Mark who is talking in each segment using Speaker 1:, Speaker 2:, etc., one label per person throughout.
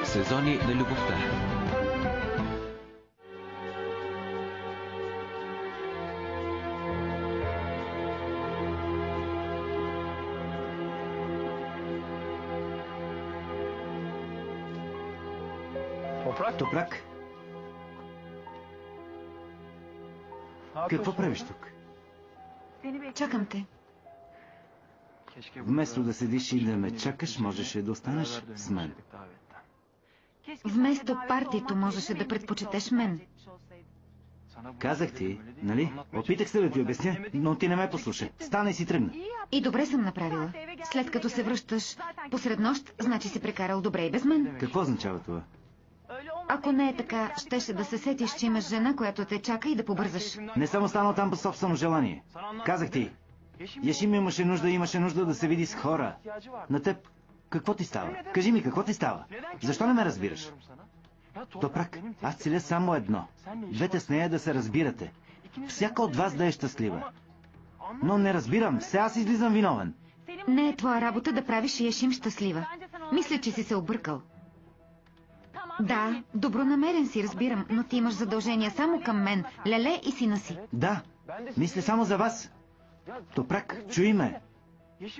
Speaker 1: Сезони на любовта.
Speaker 2: Топрак? Какво правиш тук?
Speaker 3: Чакам те.
Speaker 2: Вместо да седиш и да ме чакаш, можеше да останеш с мен.
Speaker 3: Вместо партито можеше да предпочетеш мен.
Speaker 2: Казах ти, нали? Опитах се да ти обясня, но ти не ме послуша. Стана и си тръгна.
Speaker 3: И добре съм направила. След като се връщаш посред нощ, значи си прекарал добре и без мен.
Speaker 2: Какво означава това?
Speaker 3: Ако не е така, щеше да се сетиш, че имаш жена, която те чака и да побързаш.
Speaker 2: Не съм останал там по собствено желание. Казах ти. Яшим имаше нужда да се види с хора. На теб, какво ти става? Кажи ми, какво ти става? Защо не ме разбираш? Топрак, аз целя само едно. Двете с нея да се разбирате. Всяка от вас да е щастлива. Но не разбирам, все аз излизам виновен.
Speaker 3: Не е твоя работа да правиш Яшим щастлива. Мисля, че си се объркал. Да, добронамерен си, разбирам, но ти имаш задължения само към мен, Леле и сина си.
Speaker 2: Да, мисля само за вас. Топрак, чуй ме.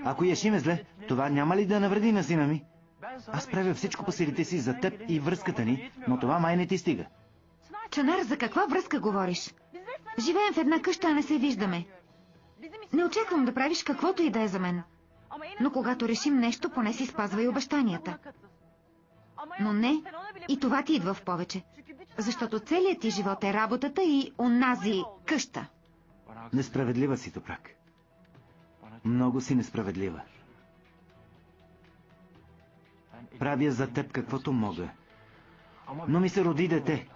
Speaker 2: Ако Яшим е зле, това няма ли да навреди на сина ми? Аз правя всичко по силите си за теб и връзката ни, но това май не ти стига.
Speaker 3: Чанар, за каква връзка говориш? Живеем в една къща, а не се виждаме. Не очаквам да правиш каквото и да е за мен. Но когато решим нещо, поне си спазвай обещанията. Но не, и това ти идва в повече. Защото целият ти живот е работата и онази къща.
Speaker 2: Несправедлива си, Топрак. Много си несправедлива. Правя за теб каквото мога. Но ми се роди дете.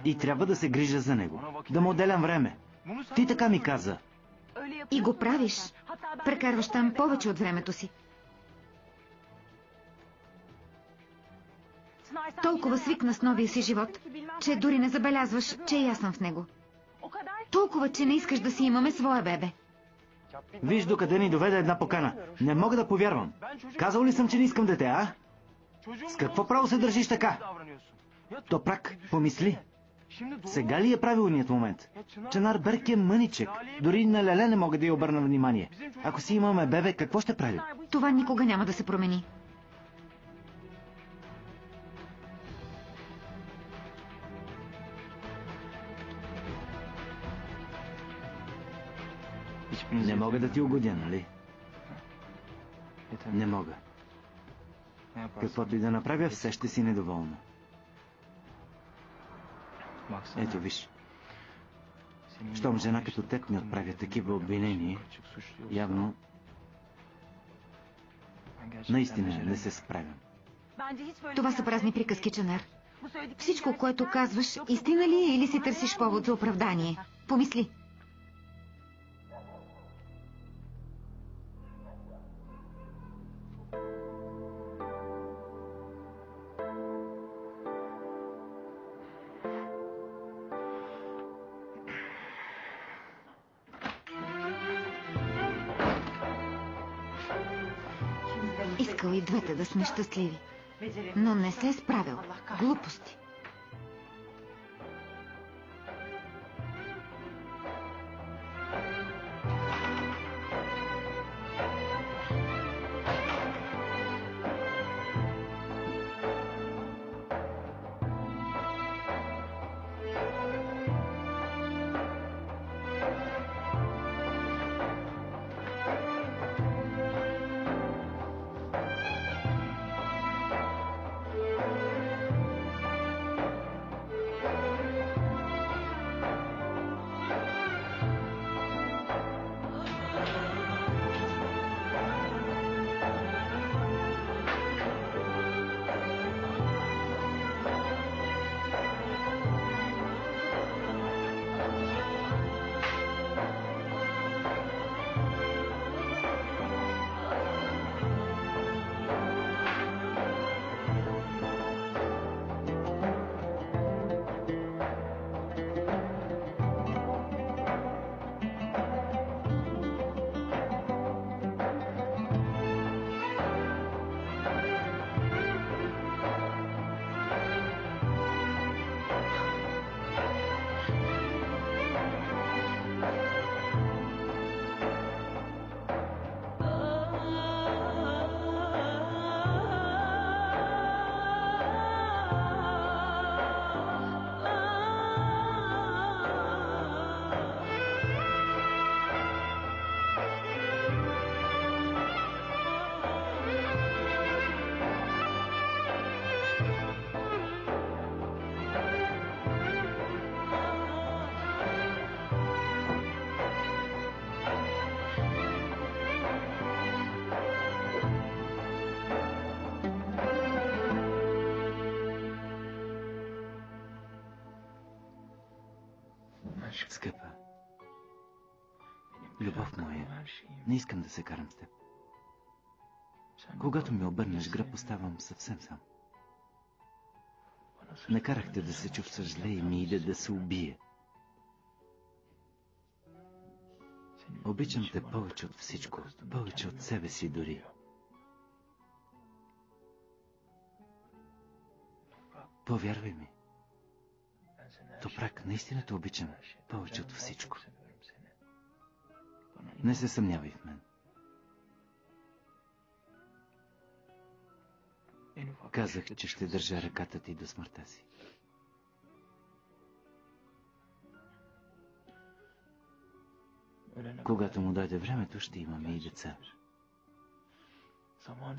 Speaker 2: И трябва да се грижа за него. Да му отделям време. Ти така ми каза.
Speaker 3: И го правиш. Прекарваш там повече от времето си. Толкова свикна с новия си живот, че дори не забелязваш, че и аз съм в него. Толкова, че не искаш да си имаме своя бебе.
Speaker 2: Виж докъде ни доведе една покана. Не мога да повярвам. Казал ли съм, че не искам дете, а? С какво право се държиш така? Топрак, помисли. Сега ли е правилният момент? Чанар Берк е мъничек. Дори на Леле не мога да й обърна внимание. Ако си имаме бебе, какво ще прави?
Speaker 3: Това никога няма да се промени.
Speaker 2: Не мога да ти угодя, нали? Не мога. Каквото и да направя, все ще си недоволна. Ето виж. Щом жена като теб ми отправя такива обвинения, явно наистина не се справям.
Speaker 3: Това са празни приказки, Чанар. Всичко, което казваш, истина ли е или си търсиш повод за оправдание? Помисли. Искал и двете да сме щастливи, но не се е справил. Глупости.
Speaker 2: Скъпа, любов моя, не искам да се карам с теб. Когато ми обърнеш гръб, оставам съвсем сам. Накарах те да се чувстваш зле и ми иде да се убие. Обичам те повече от всичко, повече от себе си дори. Повярвай ми. Топрак, наистина те обичам повече от всичко. Не се съмнявай в мен. Казах, че ще държа ръката ти до смъртта си. Когато му дойде времето, ще имаме и деца.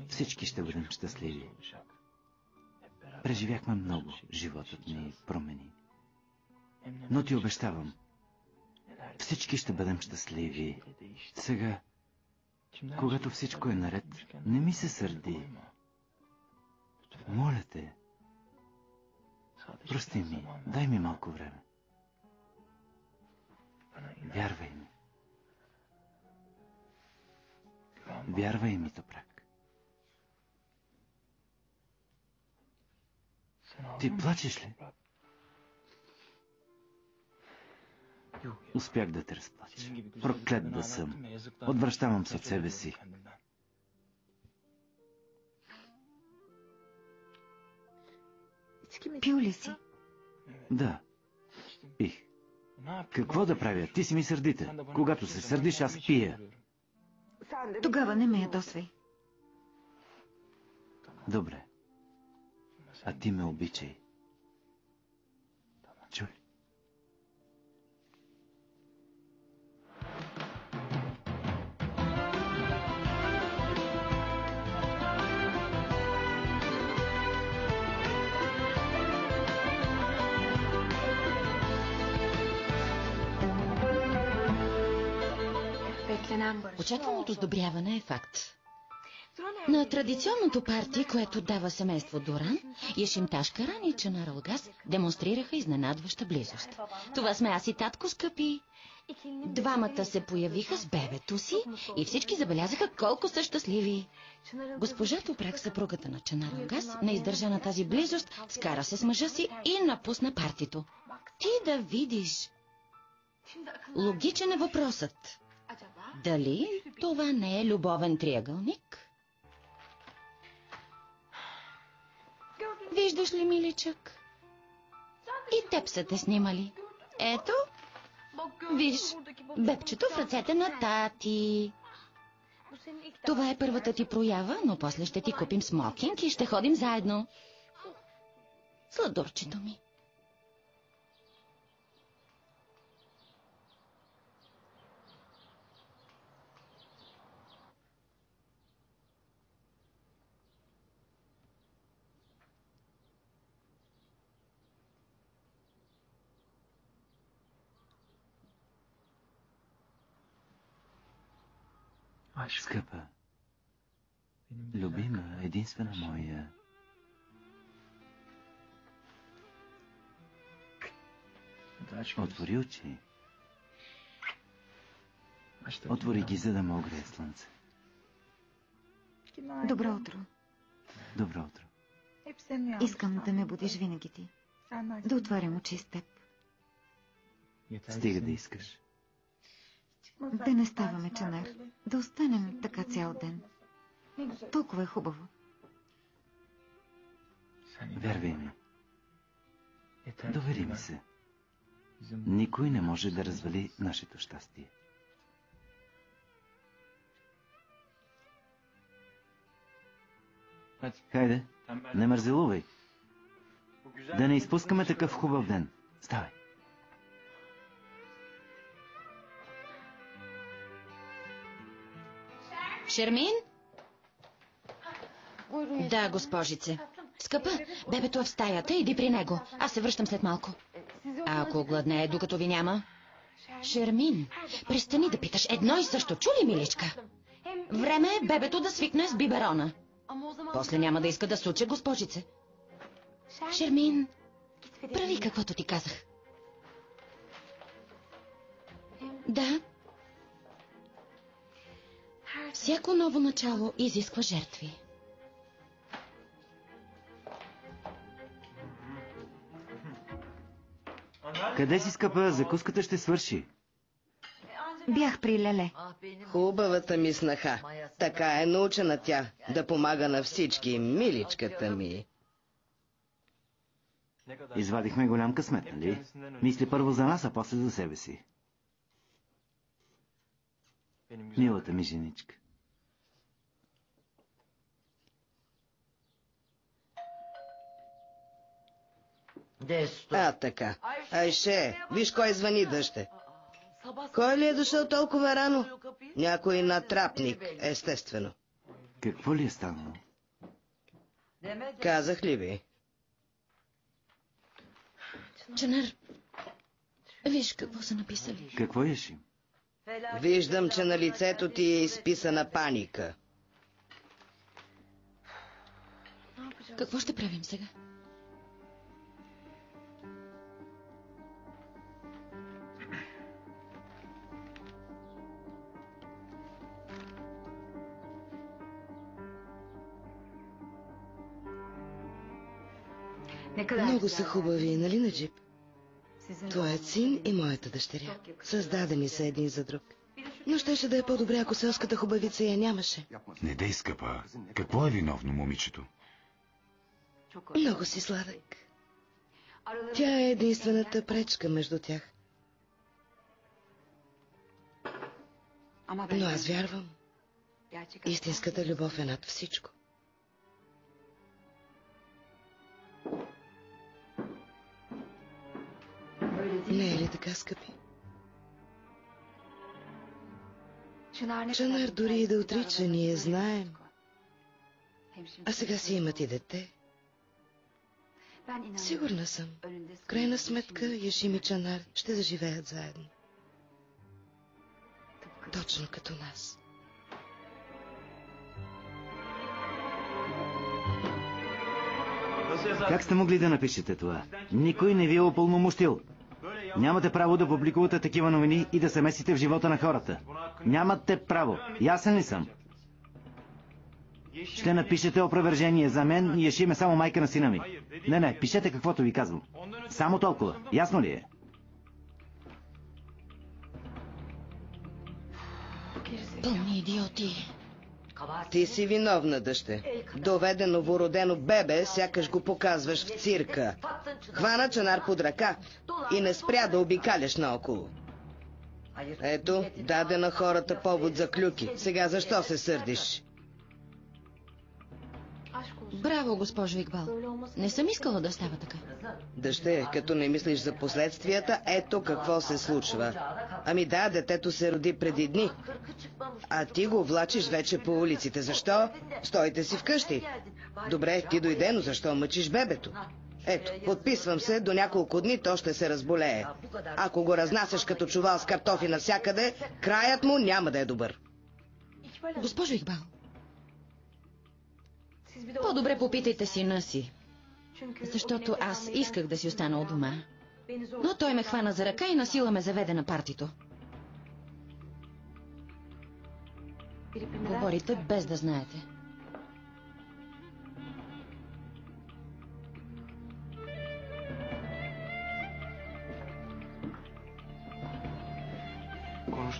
Speaker 2: Всички ще бъдем щастливи. Преживяхме много, животът ни промени. Но ти обещавам, всички ще бъдем щастливи. Сега, когато всичко е наред, не ми се сърди. Моля те, прости ми, дай ми малко време. Вярвай ми. Вярвай ми, Топрак. Ти плачеш ли? Успях да те разплача. Проклет да съм. Отвръщавам се от себе си.
Speaker 3: Пил ли си?
Speaker 2: Да, пих. Какво да правя? Ти си ми сърдите. Когато се сърдиш, аз пия.
Speaker 3: Тогава не ме ядосвай.
Speaker 2: Добре. А ти ме обичай. Чуй.
Speaker 1: Очакваното сдобряване е факт. На традиционното парти, което дава семейство Доран, Яшимташ Каран и Чанар Алгас демонстрираха изненадваща близост. Това сме аз и татко, скъпи. Двамата се появиха с бебето си и всички забелязаха колко са щастливи. Госпожа Топрак, съпругата на Чанар Алгас, не издържа на тази близост, скара се с мъжа си и напусна партито. Ти да видиш. Логичен е въпросът. Дали това не е любовен триъгълник? Виждаш ли, миличък? И теб са те снимали. Ето, виж, бебчето в ръцете на тати. Това е първата ти проява, но после ще ти купим смокинг и ще ходим заедно. Сладурчето ми.
Speaker 2: Скъпа, любима, единствена моя. Отвори очи. Отвори ги, за да ме огрее слънце.
Speaker 3: Добро утро.
Speaker 2: Добро утро.
Speaker 3: Искам да ме будиш винаги ти. Да отварям очи с теб.
Speaker 2: Стига да искаш.
Speaker 3: Да не ставаме, Чанар. Да останем така цял ден. Толкова е хубаво.
Speaker 2: Вярвай ми. Довери ми се. Никой не може да развали нашето щастие. Хайде, не мързелувай. Да не изпускаме такъв хубав ден. Ставай.
Speaker 1: Шермин? Да, госпожице. Скъпа, бебето е в стаята, иди при него. Аз се връщам след малко. А ако гладнее, докато ви няма? Шермин, престани да питаш едно и също. Чу ли, миличка? Време е бебето да свикне с биберона. После няма да иска да суче, госпожице. Шермин, прави каквото ти казах. Да. Всяко ново начало изисква жертви.
Speaker 2: Къде си, скъпа? Закуската ще свърши.
Speaker 3: Бях при Леле.
Speaker 4: Хубавата ми снаха. Така е научена тя, да помага на всички, миличката ми.
Speaker 2: Извадихме голям късмет, нали? Мисли първо за нас, а после за себе си. Милата ми женичка.
Speaker 4: Така. Айше, виж кой звъни, дъще. Кой ли е дошъл толкова рано? Някой натрапник, естествено.
Speaker 2: Какво ли е станало?
Speaker 4: Казах ли ви?
Speaker 1: Чанар, виж какво са написали.
Speaker 2: Какво ешим?
Speaker 4: Виждам, че на лицето ти е изписана паника.
Speaker 1: Какво ще правим сега?
Speaker 4: Много са хубави, нали, Наджиб? Твоят син и моята дъщеря. Създадени са един за друг. Но щеше да е по-добре, ако селската хубавица я нямаше.
Speaker 5: Не дей, скъпа. Какво е виновно момичето?
Speaker 4: Много си сладък. Тя е единствената пречка между тях. Но аз вярвам. Истинската любов е над всичко. Не е ли така, скъпи? Чанар дори и да отрича, ние знаем. А сега си имат и дете. Сигурна съм. В крайна сметка, Яшим и Чанар ще заживеят заедно. Точно като нас.
Speaker 2: Как сте могли да напишете това? Никой не ви е упълномощил. Нямате право да публикувате такива новини и да се месите в живота на хората. Нямате право. Ясен ли съм? Ще напишете опровержение за мен и Яшим е само майка на сина ми. Не, пишете каквото ви казвам. Само толкова. Ясно ли е?
Speaker 1: Пълни идиоти.
Speaker 4: Ти си виновна, дъще. Доведе новородено бебе, сякаш го показваш в цирка. Хвана Чанар под ръка и не спря да обикаляш наоколо. Ето, даде на хората повод за клюки. Сега защо се сърдиш?
Speaker 1: Браво, госпожо Игбал. Не съм искала да става така.
Speaker 4: Дъще, като не мислиш за последствията, ето какво се случва. Ами да, детето се роди преди дни. А ти го влачиш вече по улиците. Защо? Стойте си вкъщи. Добре, ти дойде, но защо мъчиш бебето? Ето, подписвам се, до няколко дни то ще се разболее. Ако го разнасяш като чувал с картофи навсякъде, краят му няма да е добър.
Speaker 1: Госпожо Игбал, по-добре попитайте сина си. Защото аз исках да си остана у дома. Но той ме хвана за ръка и насила ме заведе на партито. Говорите без да знаете.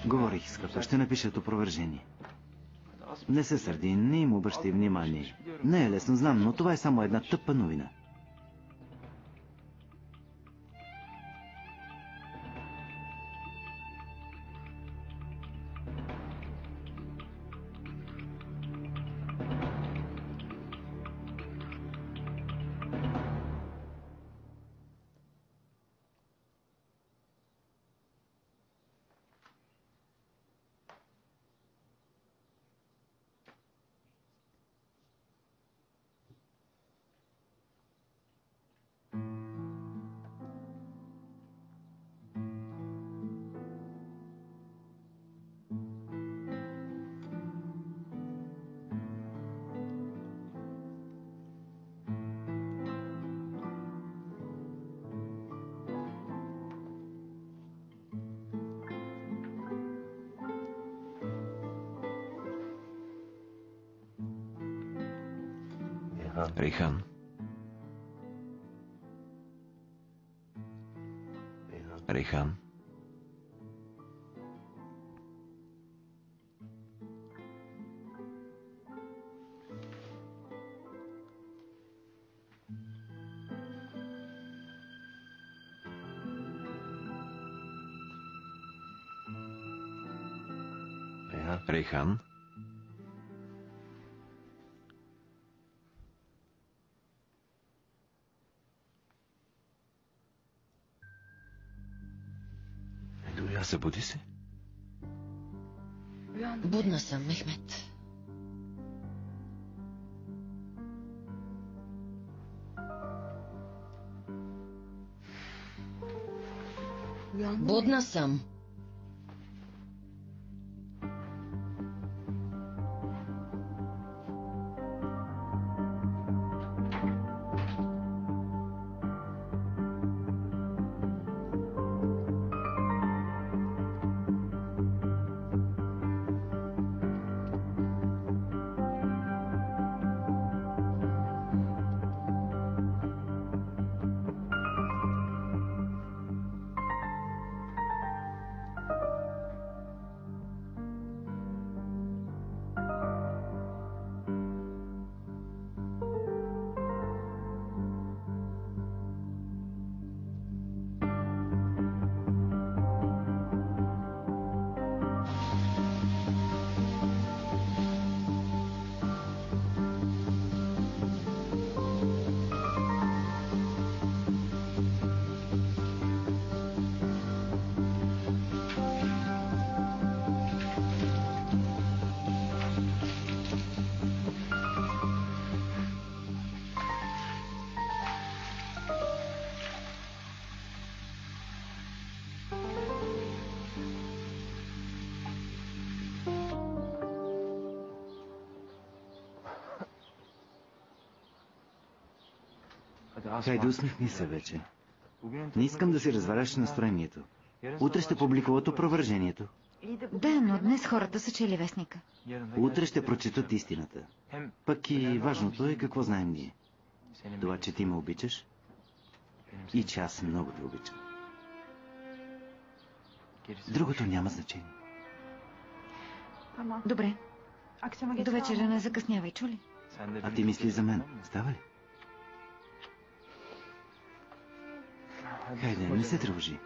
Speaker 2: Говорих, скъпа. Ще напишат опровержение. Не се сърди, не им обръщай внимание. Не е лесно, знам, но това е само една тъпа новина.
Speaker 5: Рейхан. Рейхан. Рейхан. Събуди се.
Speaker 1: Будна съм, Мехмет. Будна съм.
Speaker 2: Хайде, усмихни се вече. Не искам да си разваляш настроението. Утре ще публикуват опровържението.
Speaker 3: Да, но днес хората са чели вестника.
Speaker 2: Утре ще прочетат истината. Пък и важното е какво знаем ние. Това, че ти ме обичаш и че аз много те обичам. Другото няма значение.
Speaker 3: Добре. До вечера не закъснявай, чули?
Speaker 2: А ти мисли за мен. Става ли? Хайде, не се тревожи.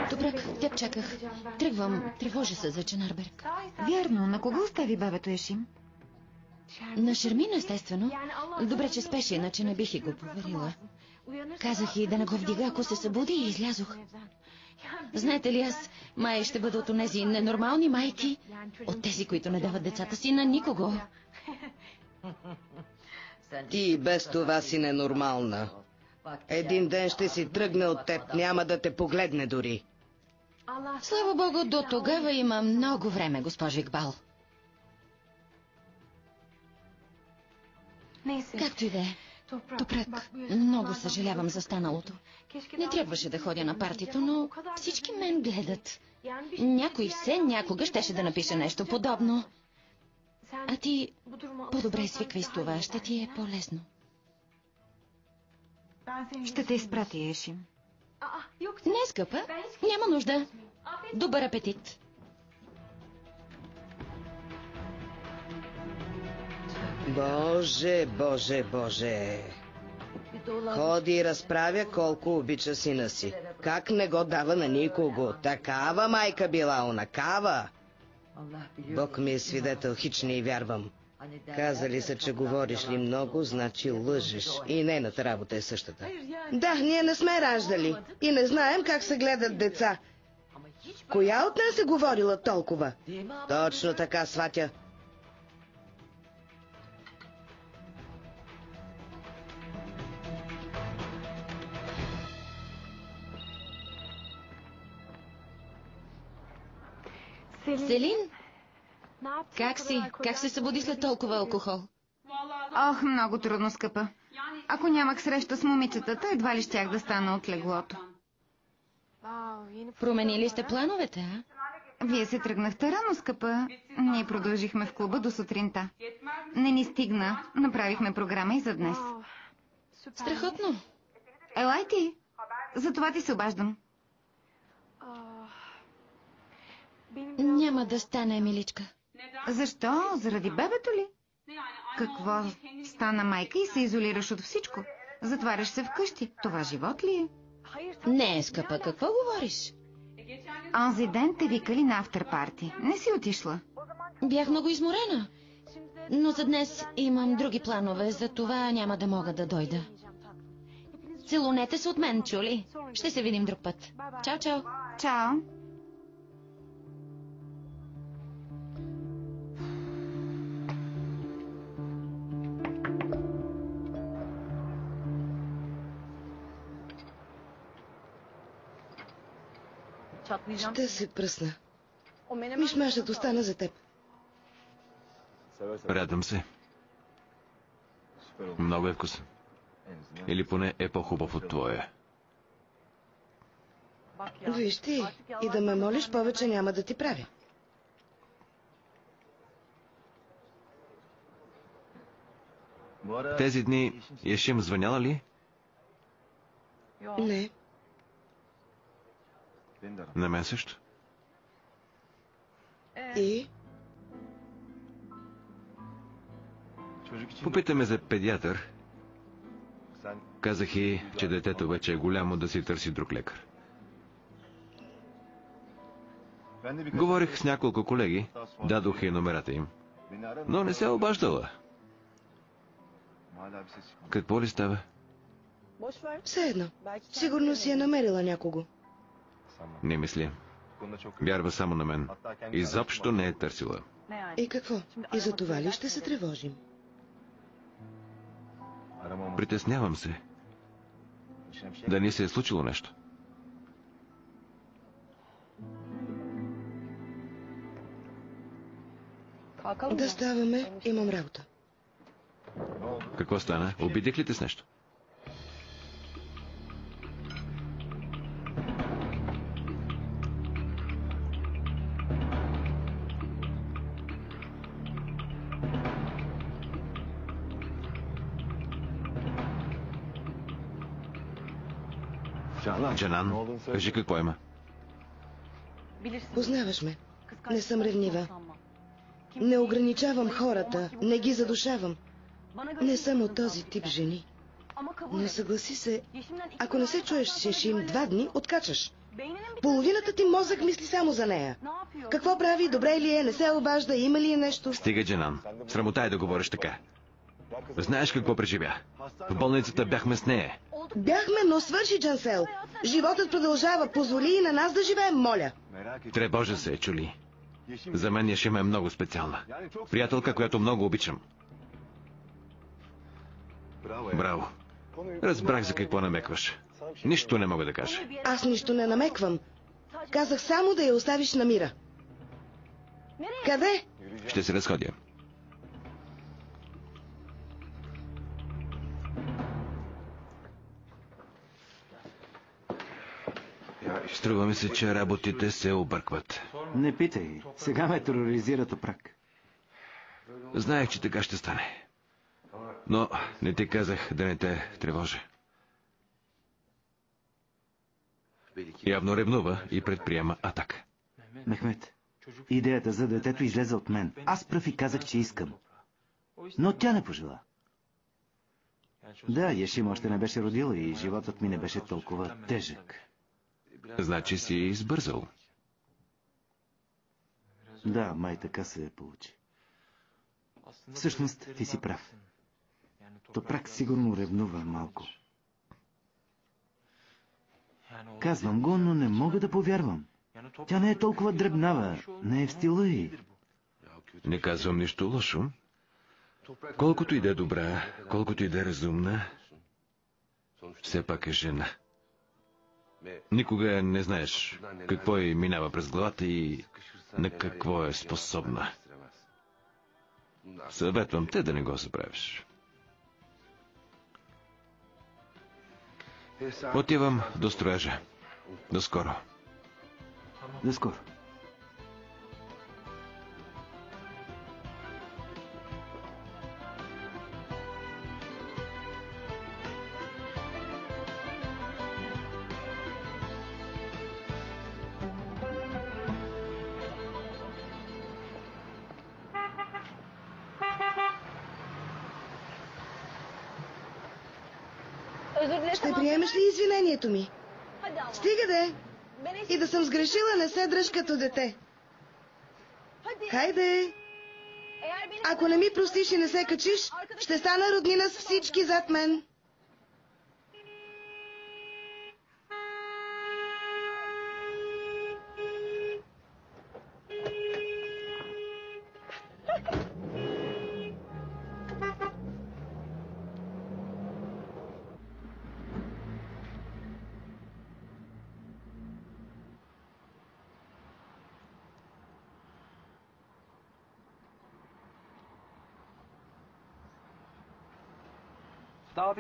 Speaker 1: Добре, теб чаках. Тръгвам. Тревожа се за Ченарберг.
Speaker 3: Вярно, на кого остави бабето Ешим?
Speaker 1: На Шермин, естествено. Добре, че спеше, иначе не бих и го поверила. Казах и да не го вдига, ако се събуди, и излязох. Знаете ли, аз май ще бъда от онези ненормални майки, от тези, които не дават децата си на никого.
Speaker 4: Ти без това си ненормална. Един ден ще си тръгне от теб, няма да те погледне дори.
Speaker 1: Слава Богу, до тогава има много време, госпожо Игбал. Както и да е. Топрак, много съжалявам за станалото. Не трябваше да ходя на партито, но всички мен гледат. Някой все някога щеше да напише нещо подобно. А ти по-добре свиквай с това, ще ти е по-лесно.
Speaker 3: Ще те изпрати, Ешим.
Speaker 1: Не, скъпа, няма нужда. Добър апетит.
Speaker 4: Боже, Боже, Боже! Ходи и разправя колко обича сина си. Как не го дава на никого. Такава майка била, онакава. Бог ми е свидетел, хич не й вярвам. Казали са, че говориш ли много, значи лъжеш. И нейната работа е същата. Да, ние не сме раждали и не знаем как се гледат деца. Коя от нас е говорила толкова? Точно така, сватя.
Speaker 1: Селин? Как си? Как се събуди след толкова алкохол?
Speaker 3: Ох, много трудно, скъпа. Ако нямах среща с момичетата, едва ли щях да стана от леглото.
Speaker 1: Променили сте плановете, а?
Speaker 3: Вие се тръгнахте рано, скъпа. Ние продължихме в клуба до сутринта. Не ни стигна. Направихме програма и за днес.
Speaker 1: Страхотно.
Speaker 3: Елай ти. За това ти се обаждам.
Speaker 1: Няма да стане, миличка.
Speaker 3: Защо? Заради бебето ли? Какво? Стана майка и се изолираш от всичко. Затваряш се вкъщи. Това живот ли е?
Speaker 1: Не, скъпа, какво говориш?
Speaker 3: Онзи ден те викали на афтерпарти. Не си отишла.
Speaker 1: Бях много изморена. Но за днес имам други планове, за това няма да мога да дойда. Целунете се от мен, чули? Ще се видим друг път. Чао, чао.
Speaker 3: Чао.
Speaker 4: Ще се пръсна. Мишмашът остана за теб.
Speaker 5: Радвам се. Много е вкусен. Или поне е по-хубав от твоя.
Speaker 4: Виж ти, и да ме молиш повече няма да ти правя.
Speaker 5: Тези дни Яшим звъняла ли?
Speaker 4: Не.
Speaker 5: На мен също.
Speaker 4: И?
Speaker 5: Попитаме за педиатър. Казах и, че детето вече е голямо, да си търси друг лекар. Говорих с няколко колеги, дадох и номерата им, но не се обаждала. Какво ли става?
Speaker 4: Все едно. Сигурно си е намерила някого.
Speaker 5: Не мисля. Вярва само на мен. Изобщо не е търсила.
Speaker 4: И какво? И за това ли ще се тревожим?
Speaker 5: Притеснявам се. Да ни се е случило нещо.
Speaker 4: Да ставаме, имам работа.
Speaker 5: Какво стана? Обидих ли те с нещо? Джанан, кажи какво има.
Speaker 4: Познаваш ме. Не съм ревнива. Не ограничавам хората, не ги задушавам. Не съм от този тип жени. Но съгласи се, ако не се чуеш с Яшим 2 дни, откачаш. Половината ти мозък мисли само за нея. Какво прави, добре ли е, не се обажда, има ли е нещо?
Speaker 5: Стига, Джанан. Срамота е да говориш така. Знаеш какво преживя? В болницата бяхме с нея.
Speaker 4: Бяхме, но свърши, Джансел. Животът продължава. Позволи и на нас да живеем, моля.
Speaker 5: Тревожа се, чули. За мен Яшим е много специална. Приятелка, която много обичам. Браво. Разбрах за какво намекваш. Нищо не мога да кажа.
Speaker 4: Аз нищо не намеквам. Казах само да я оставиш на мира. Къде?
Speaker 5: Ще се разходя. Струва ми се, че работите се объркват.
Speaker 2: Не питай. Сега ме тероризира Топрак.
Speaker 5: Знаех, че така ще стане. Но не ти казах да не те тревожа. Явно ревнува и предприема атака.
Speaker 2: Мехмет, идеята за детето излезе от мен. Аз пръв и казах, че искам. Но тя не пожела. Да, Яшим още не беше родила и животът ми не беше толкова тежък.
Speaker 5: Значи си избързал.
Speaker 2: Да, май така се получи. Всъщност, ти си прав. Топрак сигурно ревнува малко. Казвам го, но не мога да повярвам. Тя не е толкова дребнава, не е в стила й.
Speaker 5: Не казвам нищо лошо. Колкото и да е добра, колкото и да е разумна, все пак е жена. Никога не знаеш какво й минава през главата и на какво е способна. Съветвам те да не го забравиш. Отивам до строежа. До скоро.
Speaker 2: До скоро.
Speaker 4: Ще приемеш ли извинението ми? Стига де! И да съм сгрешила, не се дръж като дете. Хайде! Ако не ми простиш и не се качиш, ще стана роднина с всички зад мен.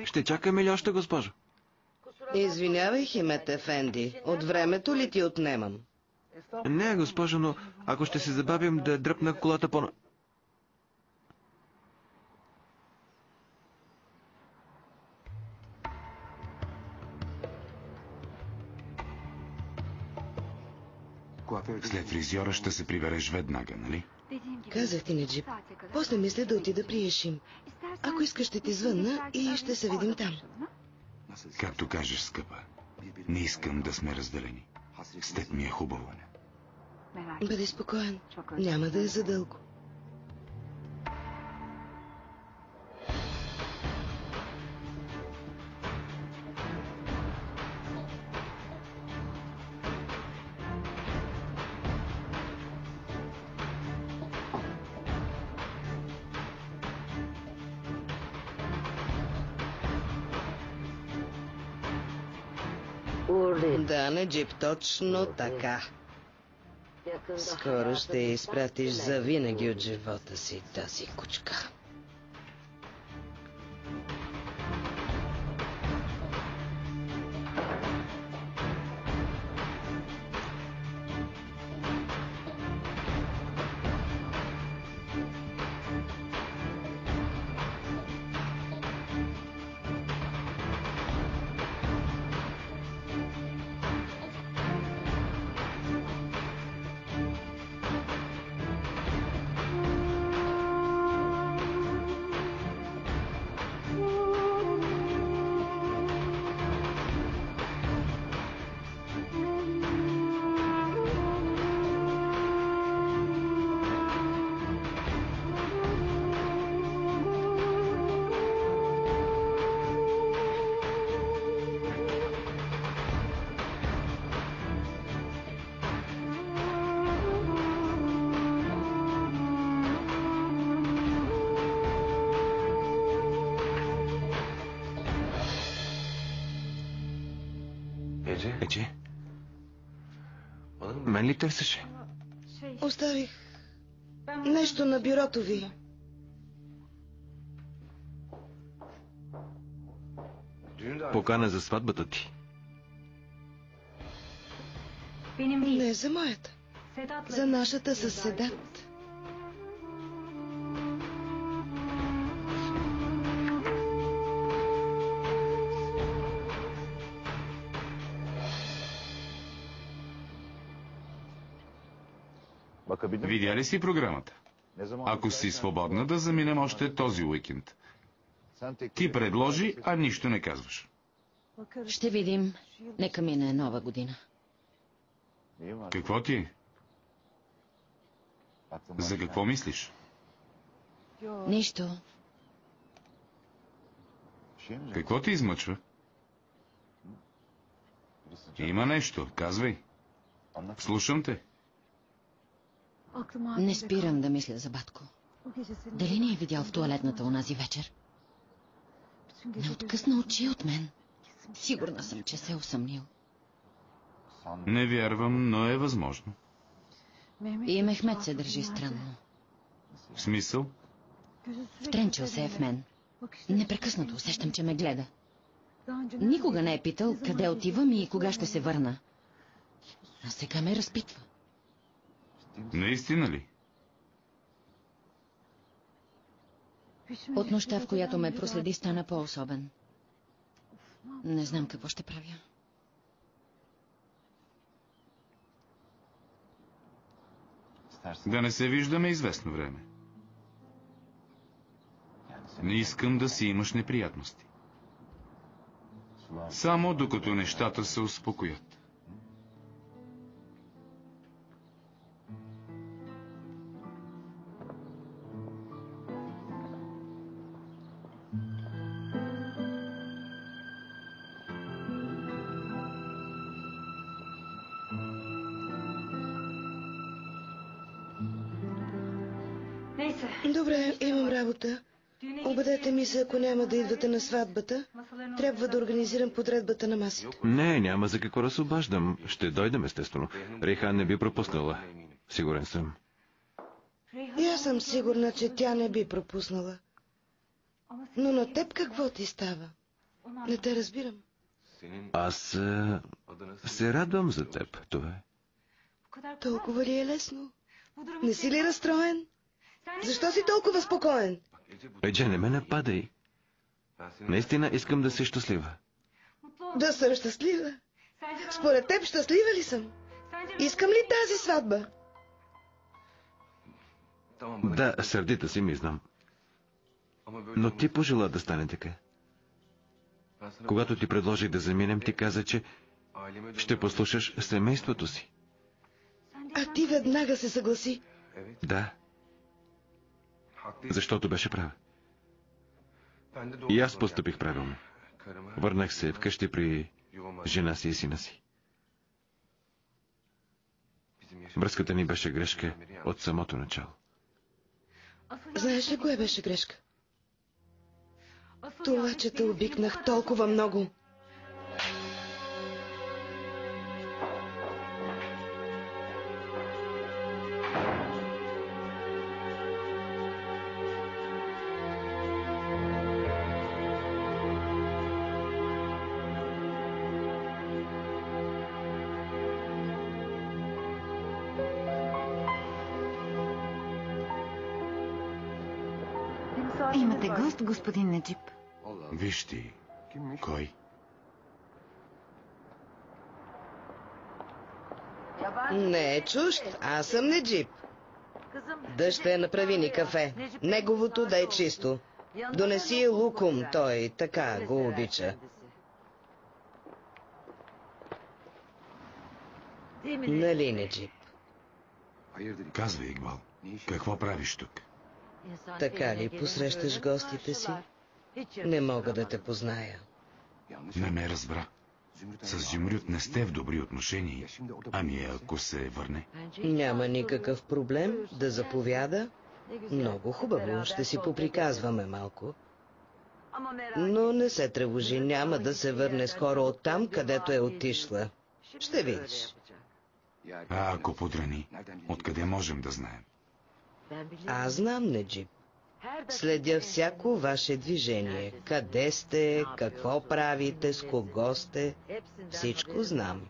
Speaker 5: Ще чакаме ли още, госпожо?
Speaker 4: Извинявай, Химет Ефенди. От времето ли ти отнемам?
Speaker 5: Не, госпожо, но ако ще се забавим да дръпна колата по...
Speaker 6: След фризьора ще се прибереш веднага, нали?
Speaker 4: Казах ти, Неджип. После мисля да отида при Ешим. Ако искаш, ще ти звънна и ще се видим там.
Speaker 6: Както кажеш, скъпа. Не искам да сме разделени. С теб ми е хубаво.
Speaker 4: Бъди спокоен. Няма да е задълго. Да, Неджип, точно така. Скоро ще я изпратиш завинаги от живота си, тази кучка.
Speaker 5: Ече? Мен ли търсеше?
Speaker 4: Оставих нещо на бюрото ви.
Speaker 5: Покана за сватбата ти.
Speaker 4: Не за моята. За нашата със Седат.
Speaker 6: Видя ли си програмата? Ако си свободна, да заминем още този уикенд. Ти предложи, а нищо не казваш.
Speaker 1: Ще видим. Нека мине нова година.
Speaker 6: Какво ти е? За какво мислиш?
Speaker 1: Нищо.
Speaker 6: Какво ти измъчва? Има нещо, казвай. Слушам те.
Speaker 1: Не спирам да мисля за батко. Дали не е видял в тоалетната онази вечер? Не откъсна очи от мен. Сигурна съм, че се е усъмнил.
Speaker 6: Не вярвам, но е възможно.
Speaker 1: И Мехмед се държи странно.
Speaker 6: В смисъл?
Speaker 1: Втренчил се е в мен. Непрекъснато усещам, че ме гледа. Никога не е питал къде отивам и кога ще се върна. А сега ме разпитва.
Speaker 6: Наистина ли?
Speaker 1: От нощта, в която ме проследи, стана по-особен. Не знам какво ще правя.
Speaker 6: Да не се виждаме известно време. Не искам да си имаш неприятности. Само докато нещата се успокоят.
Speaker 4: Добре, имам работа. Обадете ми се, ако няма да идвате на сватбата. Трябва да организирам подредбата на масите.
Speaker 5: Не, няма за какво да се обаждам. Ще дойдем, естествено. Рейхан не би пропуснала. Сигурен съм.
Speaker 4: И аз съм сигурна, че тя не би пропуснала. Но на теб какво ти става? Не те разбирам.
Speaker 5: Аз се радвам за теб, това е.
Speaker 4: Толкова ли е лесно? Не си ли разстроен? Защо си толкова спокоен?
Speaker 5: Едже, не ме нападай. Наистина искам да си щастлива.
Speaker 4: Да съм щастлива? Според теб щастлива ли съм? Искам ли тази сватба?
Speaker 5: Да, сърдита си ми знам. Но ти пожела да стане така. Когато ти предложих да заминем, ти каза, че ще послушаш семейството си.
Speaker 4: А ти веднага се съгласи.
Speaker 5: Да. Защото беше прав. И аз постъпих правилно. Върнах се вкъщи при жена си и сина си. Връзката ни беше грешка от самото начало.
Speaker 4: Знаеш ли кое беше грешка? Това, че те обикнах толкова много.
Speaker 3: Имате гост, господин Неджип.
Speaker 6: Виж ти, кой?
Speaker 4: Не е чужд, аз съм Неджип. Да ще направи ни кафе. Неговото да е чисто. Донеси лукум, той така го обича. Нали, Неджип?
Speaker 6: Казвай, Игбал, какво правиш тук?
Speaker 4: Така ли посрещаш гостите си? Не мога да те позная.
Speaker 6: Не ме разбра. С Жимрют не сте в добри отношения. Ами ако се върне?
Speaker 4: Няма никакъв проблем да заповяда. Много хубаво, ще си поприказваме малко. Но не се тревожи, няма да се върне скоро оттам, където е отишла. Ще видиш.
Speaker 6: А ако подрани, откъде можем да знаем?
Speaker 4: Аз знам, Неджип. Следя всяко ваше движение. Къде сте, какво правите, с кого сте. Всичко знам.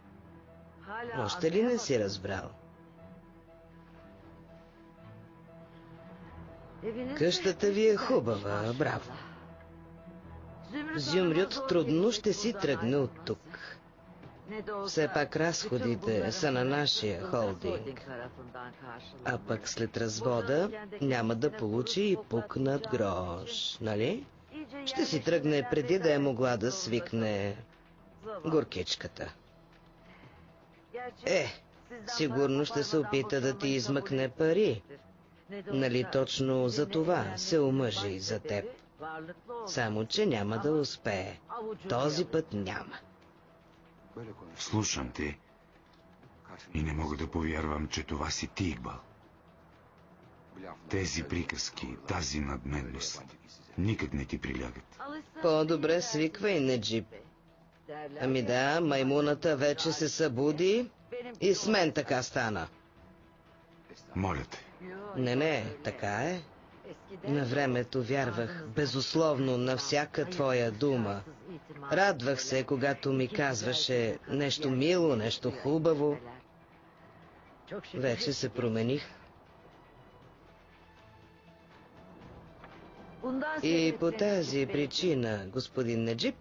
Speaker 4: Още ли не си разбрал? Къщата ви е хубава, браво. Зюмрют трудно ще си тръгне от тук. Все пак разходите са на нашия холдинг. А пък след развода няма да получи и пукнат грош, нали? Ще си тръгне преди да е могла да свикне горкичката. Сигурно ще се опита да ти измъкне пари. Нали точно за това се омъжи за теб. Само че няма да успее. Този път няма.
Speaker 6: Слушам те и не мога да повярвам, че това си ти, Игбал. Тези приказки, тази надменност никак не ти прилягат.
Speaker 4: По-добре свиквай, Неджип. Ами да, маймуната вече се събуди и с мен така стана.
Speaker 6: Моля те.
Speaker 4: Не, така е. На времето вярвах безусловно на всяка твоя дума. Радвах се, когато ми казваше нещо мило, нещо хубаво. Вече се промених. И по тази причина, господин Неджип,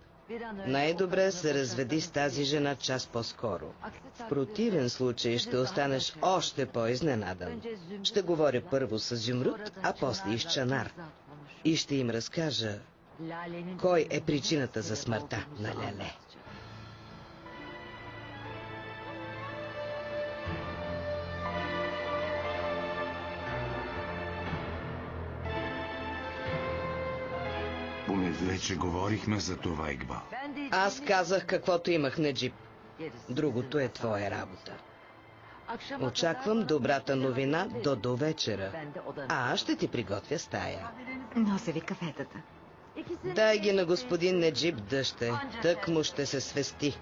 Speaker 4: най-добре се разведи с тази жена час по-скоро. В противен случай ще останеш още по-изненадан. Ще говоря първо с Зюмруд, а после и с Чанар. И ще им разкажа кой е причината за смъртта на Леле.
Speaker 6: Вече говорихме за това, Игбал.
Speaker 4: Аз казах каквото имах, Неджип. Другото е твоя работа. Очаквам добрата новина до вечера. А аз ще ти приготвя стая.
Speaker 3: Нося ви кафетата.
Speaker 4: Дай ги на господин Неджип, дъще. Тък му ще се свести.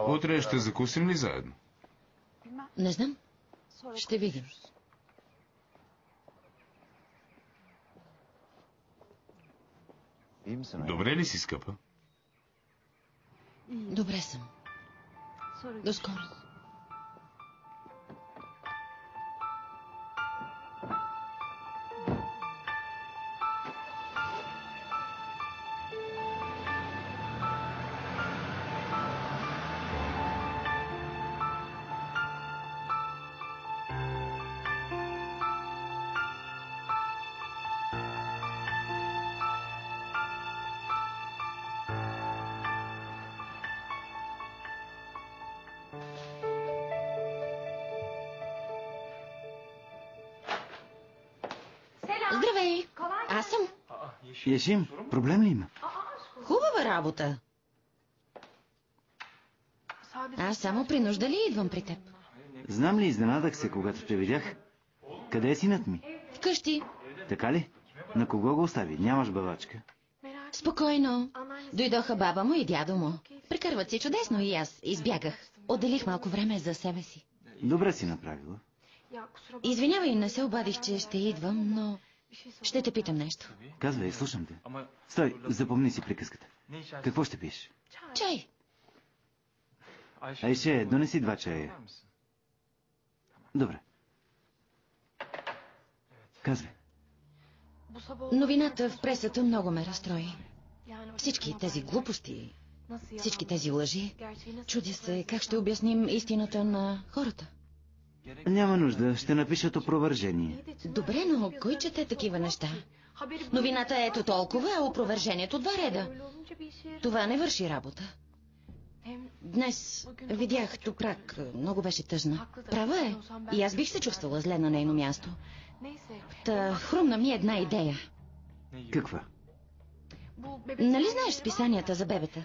Speaker 6: Утре ще закусим ли заедно?
Speaker 1: Не знам. Ще видим.
Speaker 6: Добре ли си, скъпа?
Speaker 1: Добре съм. До скоро. Здравей! Аз съм.
Speaker 2: Яшим, проблем ли има?
Speaker 1: Хубава работа. Аз само при нужда ли идвам при теб?
Speaker 2: Знам ли, изненадах се, когато те видях. Къде е синът ми?
Speaker 1: Вкъщи.
Speaker 2: Така ли? На кого го остави? Нямаш бавачка.
Speaker 1: Спокойно. Дойдоха баба му и дядо му. Прекърват си чудесно и аз избягах. Отделих малко време за себе си.
Speaker 2: Добре си направила.
Speaker 1: Извинявай, не се обадих, че ще идвам, но ще те питам нещо.
Speaker 2: Казвай, слушам те. Стой, запомни си приказката. Какво ще пиеш?
Speaker 1: Чай.
Speaker 2: Айше, донеси 2 чая. Добре. Казвай.
Speaker 1: Новината в пресата много ме разстрои. Всички тези глупости, всички тези лъжи. Чудя се как ще обясним истината на хората.
Speaker 2: Няма нужда, ще напишат опровържение.
Speaker 1: Добре, но кой чете такива неща? Новината е ето толкова, а опровержението 2 реда. Това не върши работа. Днес видях Топрак, много беше тъжна. Права е, и аз бих се чувствала зле на нейно място. Та хрумна ми една идея.
Speaker 2: Каква?
Speaker 1: Нали знаеш списанията за бебета?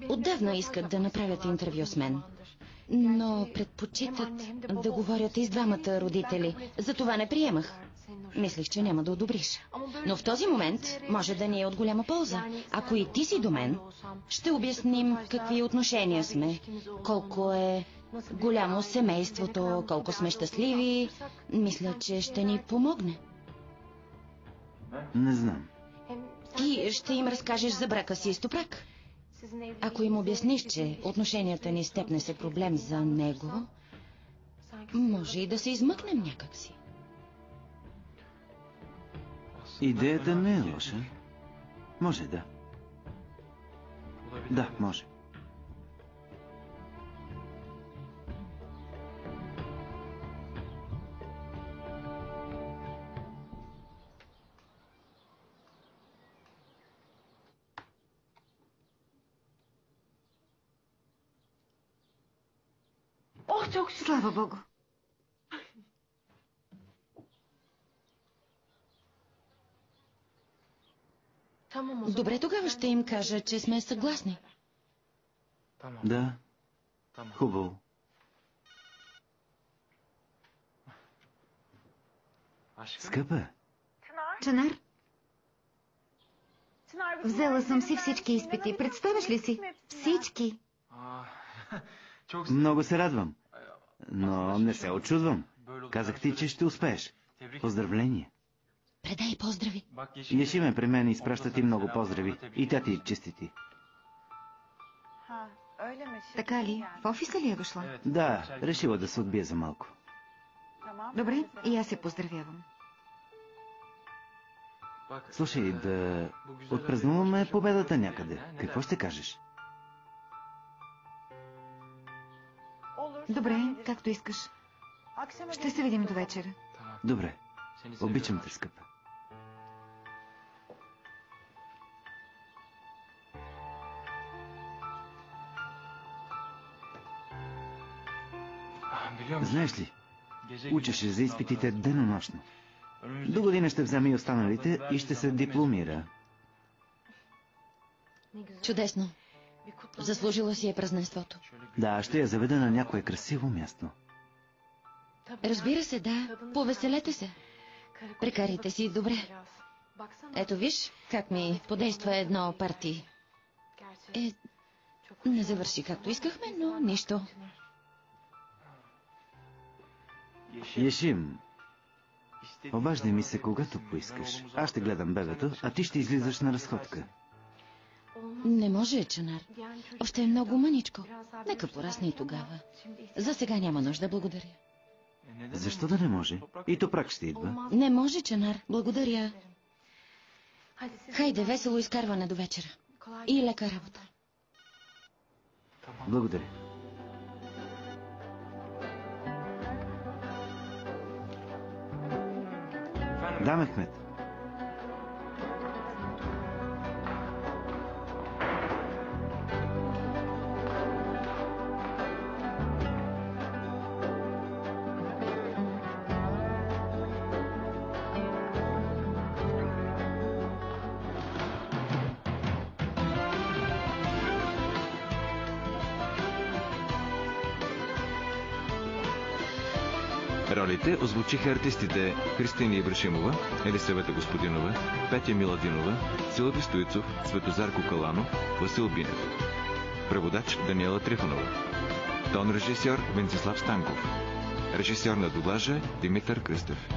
Speaker 1: Отдавна искат да направят интервю с мен. Но предпочитат да говорят и с двамата родители. Затова не приемах. Мислих, че няма да одобриш. Но в този момент може да ни е от голяма полза. Ако и ти си до мен, ще обясним какви отношения сме, колко е голямо семейството, колко сме щастливи. Мисля, че ще ни помогне.
Speaker 2: Не знам.
Speaker 1: Ти ще им разкажеш за брака си с Топрак. Ако им обясниш, че отношенията ни с теб не са проблем за него, може и да се измъкнем някакси.
Speaker 2: Идеята не е лоша. Може, да. Да, може.
Speaker 3: Слава Богу.
Speaker 1: Добре, тогава ще им кажа, че сме съгласни.
Speaker 2: Да, хубаво. Скъпа,
Speaker 3: Чанар, взела съм си всички изпити. Представяш ли си? Всички.
Speaker 2: много се радвам. Но не се очудвам. Казах ти, че ще успееш. Поздравления.
Speaker 1: Предай поздрави.
Speaker 2: Яшиме при мен и изпраща ти много поздрави. И тя ти честити.
Speaker 3: Така ли? В офиса ли е дошла?
Speaker 2: Да, решила да се отбие за малко.
Speaker 3: Добре, и аз се поздравявам.
Speaker 2: Слушай, да отпразнуваме победата някъде. Какво ще кажеш?
Speaker 3: Добре, както искаш. Ще се видим до вечера.
Speaker 2: Добре. Обичам те, скъпа. Знаеш ли, учеше за изпитите денонощно. До година ще вземе и останалите и ще се дипломира.
Speaker 1: Чудесно. Заслужила си е празненството.
Speaker 2: Да, ще я заведа на някое красиво място.
Speaker 1: Разбира се, да. Повеселете се. Прекарайте си добре. Ето виж, как ми подейства едно парти. Не завърши както искахме, но нищо.
Speaker 2: Яшим, обаждай ми се, когато поискаш. Аз ще гледам бебето, а ти ще излизаш на разходка.
Speaker 1: Не може, Чанар. Още е много мъничко. Нека порасне и тогава. За сега няма нужда, благодаря.
Speaker 2: Защо да не може? И Топрак ще идва.
Speaker 1: Не може, Чанар. Благодаря. Хайде, весело изкарване до вечера. И лека работа.
Speaker 2: Благодаря. Да, Мехмед.
Speaker 5: Ролите озвучиха артистите Христина Ибрашимова, Елисавета Господинова, Петя Миладинова, Силви Стоицов, Светозар Кокаланов, Васил Бинев. Преводач Даниела Трифонова. Тон режисьор Венцислав Станков. Режисьор на дублажа Димитър Кръстев.